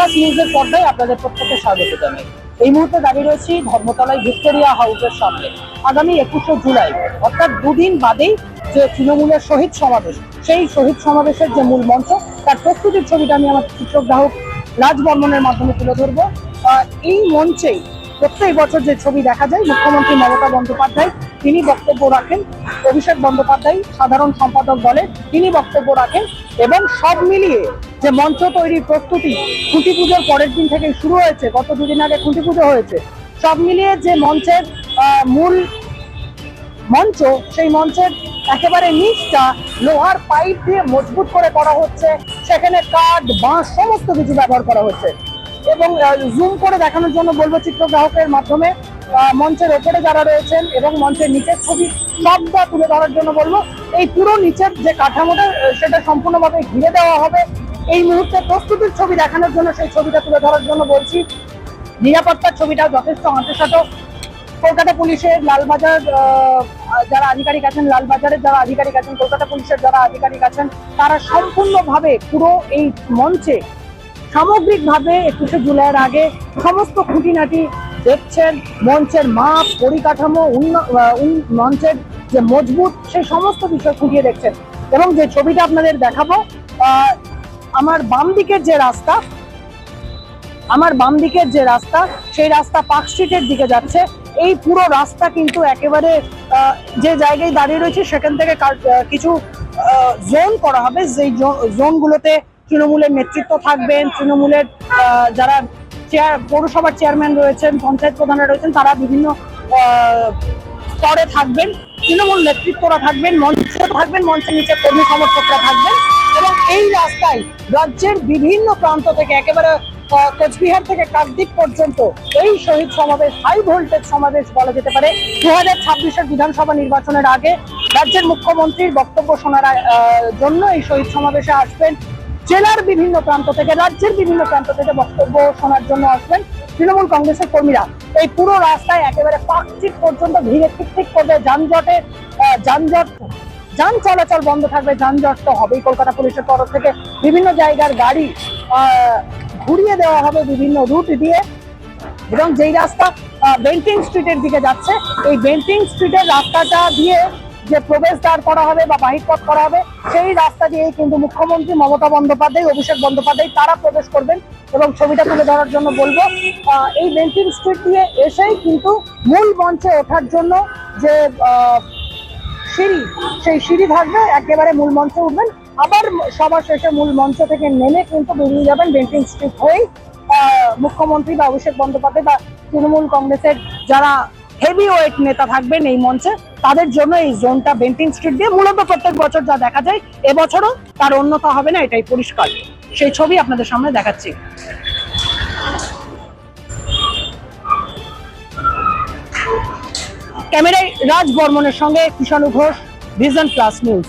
Plus নিউজের পর্দায় আপনাদের প্রত্যেককে স্বাগত জানাই। এই মুহূর্তে দাঁড়িয়ে রয়েছি ধর্মতলায় ভিক্টোরিয়া হাউসের সামনে। আগামী 21শে জুলাই অর্থাৎ দুদিন বাদেই যে তৃণমূলের শহীদ সমাবেশ, সেই শহীদ সমাবেশের যে মূল মঞ্চ, তার প্রস্তুতির ছবিটা আমি আমার চিত্রগ্রাহক রাজ বর্মনের মাধ্যমে তুলে ধরবো। এই মঞ্চেই প্রত্যেক বছর যে ছবি দেখা যায়, মুখ্যমন্ত্রী মমতা বন্দ্যোপাধ্যায় তিনি বক্তব্য রাখেন, অভিষেক বন্দ্যোপাধ্যায় সাধারণ সম্পাদক দলের তিনি বক্তব্য রাখেন, এবং সব মিলিয়ে যে মঞ্চ তৈরির প্রস্তুতি খুঁটি পুজোর পরের দিন থেকে শুরু হয়েছে, গত দুদিন আগে খুঁটি পুজো হয়েছে, সব মিলিয়ে যে মঞ্চের মূল মঞ্চ, সেই মঞ্চের একেবারে নিচটা লোহার পাইপ দিয়ে মজবুত করে করা হচ্ছে, সেখানে কাঠ বাঁশ সমস্ত কিছু ব্যবহার করা হচ্ছে। এবং জুম করে দেখানোর জন্য বলবো চিত্রগ্রাহকের মাধ্যমে মঞ্চের ওপরে যারা রয়েছেন এবং মঞ্চের নিচের ছবি সবটা তুলে ধরার জন্য বলবো। এই পুরো নিচের যে কাঠামোটা সেটা সম্পূর্ণভাবে ঘিরে দেওয়া হবে। এই মুহূর্তে প্রস্তুতির ছবি দেখানোর জন্য সেই ছবিটা তুলে ধরার জন্য বলছি। নিরাপত্তার ছবিটা যথেষ্ট আঁটসাঁট। কলকাতা পুলিশের লালবাজার যারা আধিকারিক আছেন, লালবাজারের যারা আধিকারিক আছেন, কলকাতা পুলিশের যারা আধিকারিক আছেন, তারা সম্পূর্ণভাবে পুরো এই মঞ্চে সামগ্রিকভাবে 21শে জুলাইয়ের আগে সমস্ত খুঁটিনাটি দেখছেন। মঞ্চের মাপ, পরিকাঠামো, মঞ্চের যে মজবুত, সেই সমস্ত বিষয় খুঁটিয়ে দেখছেন। এবং যে ছবিটা আপনাদের দেখাবো, আমার বাম দিকের যে রাস্তা, সেই রাস্তা পার্ক স্ট্রিটের দিকে যাচ্ছে। এই পুরো রাস্তা কিন্তু একেবারে যে জায়গায় দাঁড়িয়ে রয়েছে সেখান থেকে কিছু জোন করা হবে। যেই জোনগুলোতে তৃণমূলের নেতৃত্ব থাকবেন, তৃণমূলের যারা পৌরসভার চেয়ারম্যান রয়েছেন, পঞ্চায়েত প্রধানরা রয়েছেন, তারা বিভিন্ন স্তরে থাকবেন, তৃণমূল নেতৃত্বরা থাকবেন, মঞ্চের নিচে কর্মী সমর্থকরা থাকবেন। এবং এই রাস্তায় রাজ্যের বিভিন্ন প্রান্ত থেকে, একেবারে কোচবিহার থেকে কাকদ্বীপ পর্যন্ত এই শহীদ সমাবেশ, হাই ভোল্টেজ সমাবেশ বলা যেতে পারে। 2026-এর বিধানসভা নির্বাচনের আগে রাজ্যের মুখ্যমন্ত্রীর বক্তব্য শোনার জন্য এই শহীদ সমাবেশে আসবেন। জেলার বিভিন্ন প্রান্ত থেকে, রাজ্যের বিভিন্ন প্রান্ত থেকে বক্তব্য শোনার জন্য আসবেন তৃণমূল কংগ্রেসের কর্মীরা। এই পুরো রাস্তায় একেবারে পার্ক স্ট্রিট পর্যন্ত ভিড়ে ঠিক করবে। যান চলাচল বন্ধ থাকবে, যানজট তো হবেই। কলকাতা পুলিশের তরফ থেকে বিভিন্ন জায়গার গাড়ি ঘুরিয়ে দেওয়া হবে বিভিন্ন রুট দিয়ে। এবং যেই রাস্তা বেন্টিং স্ট্রিটের দিকে যাচ্ছে, এই বেন্টিং স্ট্রিটের রাস্তাটা দিয়ে যে প্রবেশদ্বার করা হবে বা বাহিরপথ করা হবে, সেই রাস্তা দিয়ে কিন্তু মুখ্যমন্ত্রী মমতা বন্দ্যোপাধ্যায়, অভিষেক বন্দ্যোপাধ্যায় তারা প্রবেশ করবেন। এবং ছবিটা তুলে ধরার জন্য বলবো, এই বেন্টিং স্ট্রিট দিয়ে এসেই কিন্তু মূল মঞ্চে ওঠার জন্য যে সিঁড়ি, সেই সিঁড়ি থাকবে, একেবারে মূল মঞ্চে উঠবেন। আবার সবার শেষে মূল মঞ্চ থেকে নেমে কিন্তু বেরিয়ে যাবেন বেন্টিং স্ট্রিট হয়েই। মুখ্যমন্ত্রী বা অভিষেক বন্দ্যোপাধ্যায় বা তৃণমূল কংগ্রেসের যারা হেভি ওয়েট নেতা থাকবেন এই মঞ্চে, তাদের জন্য এই জোনটা বেন্টিং স্ট্রিট দিয়ে। মূলত প্রত্যেক বছর যা দেখা যায়, এবছরও তার অন্যথা হবে না, এটাই পরিষ্কার। সেই ছবি আপনাদের সামনে দেখাচ্ছি। ক্যামেরায় রাজ বর্মনের সঙ্গে Kishanu Ghosh, vision plus news.